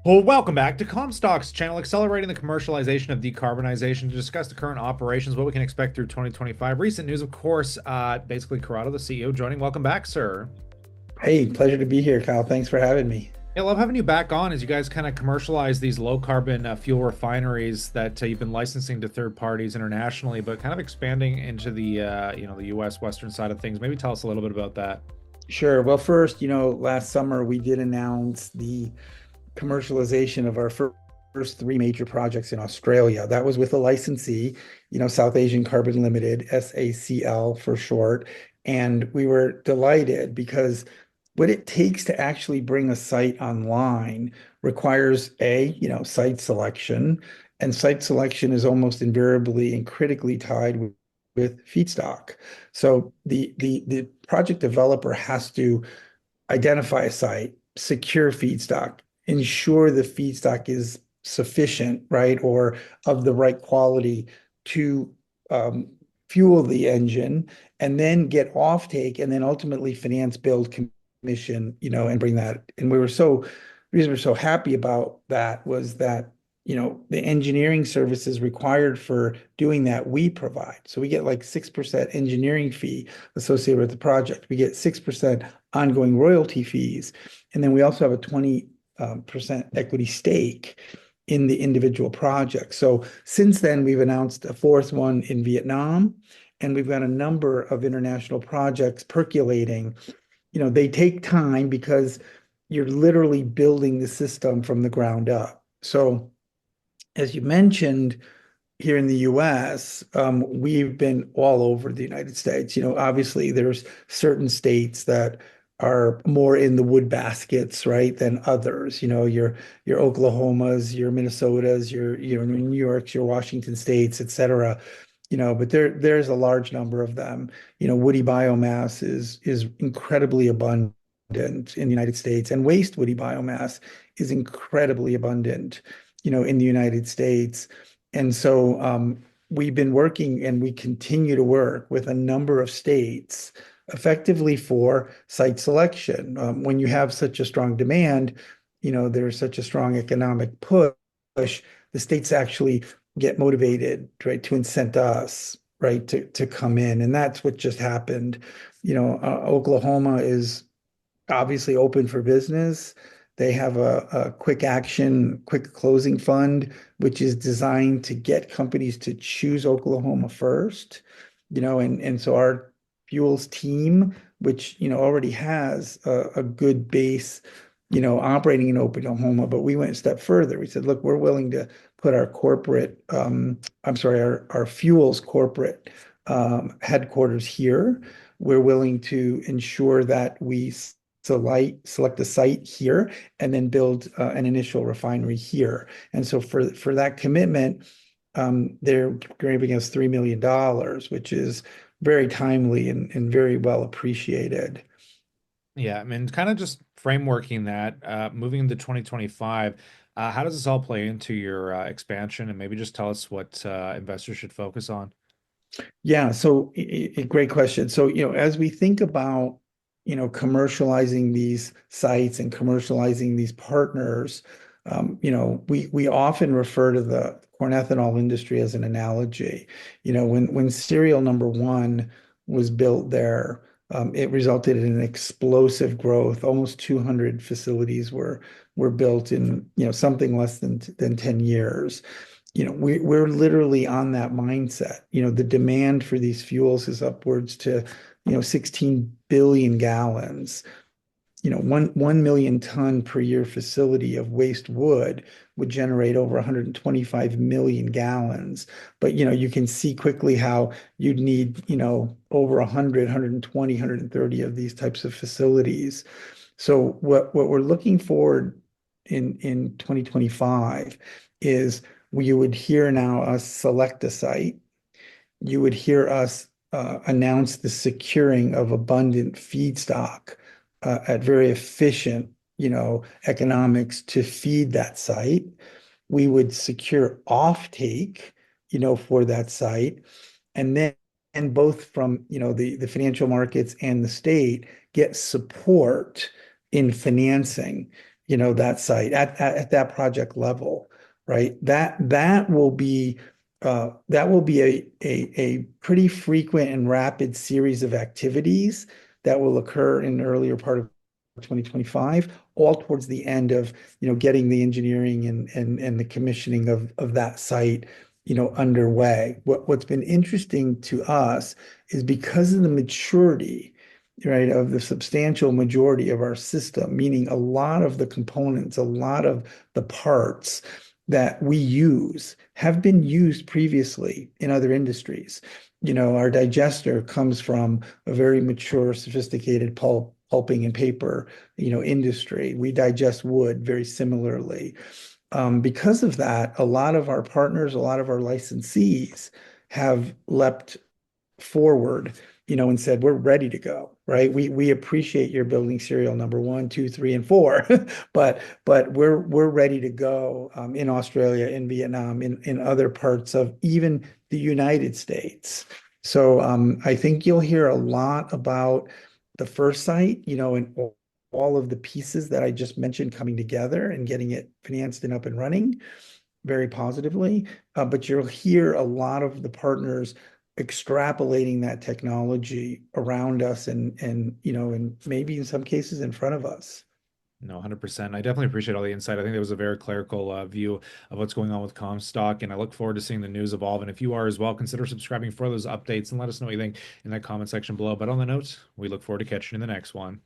Well, welcome back to Comstock's channel, accelerating the commercialization of decarbonization to discuss the current operations, what we can expect through 2025. Recent news, of course, basically Corrado, the CEO, joining. Welcome back, sir. Hey, pleasure to be here, Kyle. Thanks for having me. I love having you back on as you guys kind of commercialize these low carbon fuel refineries that you've been licensing to third parties internationally, but kind of expanding into the U.S. Western side of things. Maybe tell us a little bit about that. Sure. Well, first, last summer we did announce the commercialization of our first three major projects in Australia. That was with a licensee, South Asian Carbon Limited, SACL for short. And we were delighted because what it takes to actually bring a site online requires site selection. And site selection is almost invariably and critically tied with feedstock. So the project developer has to identify a site, secure feedstock, ensure the feedstock is sufficient, right, or of the right quality to um, fuel the engine, and then get offtake, and then ultimately finance, build, commission, and bring that. And the reason we're so happy about that was that, the engineering services required for doing that we provide. So we get like 6% engineering fee associated with the project. We get 6% ongoing royalty fees. And then we also have a 20% equity stake in the individual project. So since then, we've announced a fourth one in Vietnam, and we've got a number of international projects percolating. They take time because you're literally building the system from the ground up. So as you mentioned, here in the US, we've been all over the United States. Obviously, there's certain states that are more in the wood baskets, right, than others. Your Oklahomas, your Minnesotas, your New Yorks, your Washington states, et cetera. But there's a large number of them. Woody biomass is incredibly abundant in the United States, and waste woody biomass is incredibly abundant, in the United States. And so we've been working and we continue to work with a number of states effectively for site selection. When you have such a strong demand, there's such a strong economic push, the states actually get motivated, right, to incent us, right, to come in. And that's what just happened. Oklahoma is obviously open for business. They have a quick action, quick closing fund, which is designed to get companies to choose Oklahoma first. And so our fuels team, which already has a good base, operating in Oklahoma, but we went a step further. We said, look, we're willing to put our corporate, I'm sorry, our fuels corporate headquarters here. We're willing to ensure that we select a site here and then build an initial refinery here. And so for that commitment, they're giving us $3 million, which is very timely and very well appreciated. Yeah, I mean, kind of just frameworking that, moving into 2025, how does this all play into your expansion? And maybe just tell us what investors should focus on. Yeah, so great question. So, as we think about, commercializing these sites and commercializing these partners, we often refer to the corn ethanol industry as an analogy. When serial number one was built there, it resulted in an explosive growth. Almost 200 facilities were built in, something less than 10 years. We're literally on that mindset. The demand for these fuels is upwards to, 16 billion gallons. 1 million ton per year facility of waste wood would generate over 125 million gallons. But, you can see quickly how you'd need, over 100, 120, 130 of these types of facilities. So what we're looking forward in 2025 is you would hear now us select a site. You would hear us announce the securing of abundant feedstock at very efficient, economics to feed that site. We would secure offtake, for that site, and then and both from, the financial markets and the state get support in financing. that site at that project level, right? That will be a pretty frequent and rapid series of activities that will occur in the earlier part of 2025, all towards the end of, getting the engineering and the commissioning of that site, underway. What's been interesting to us is because of the maturity, right, of the substantial majority of our system, meaning a lot of the components, a lot of the parts that we use have been used previously in other industries. Our digester comes from a very mature, sophisticated pulping and paper, industry. We digest wood very similarly. Because of that, a lot of our partners, a lot of our licensees have leapt forward, and said, we're ready to go, right? We appreciate your building serial number one, two, three, and four, but we're ready to go, in Australia, in Vietnam, in other parts of even the United States. So I think you'll hear a lot about the first site, and all of the pieces that I just mentioned coming together and getting it financed and up and running very positively. But you'll hear a lot of the partners extrapolating that technology around us and maybe in some cases in front of us. No, 100%. I definitely appreciate all the insight. I think there was a very clerical view of what's going on with Comstock, and I look forward to seeing the news evolve. And if you are as well, consider subscribing for those updates and let us know what you think in that comment section below. But on the note, we look forward to catching you in the next one.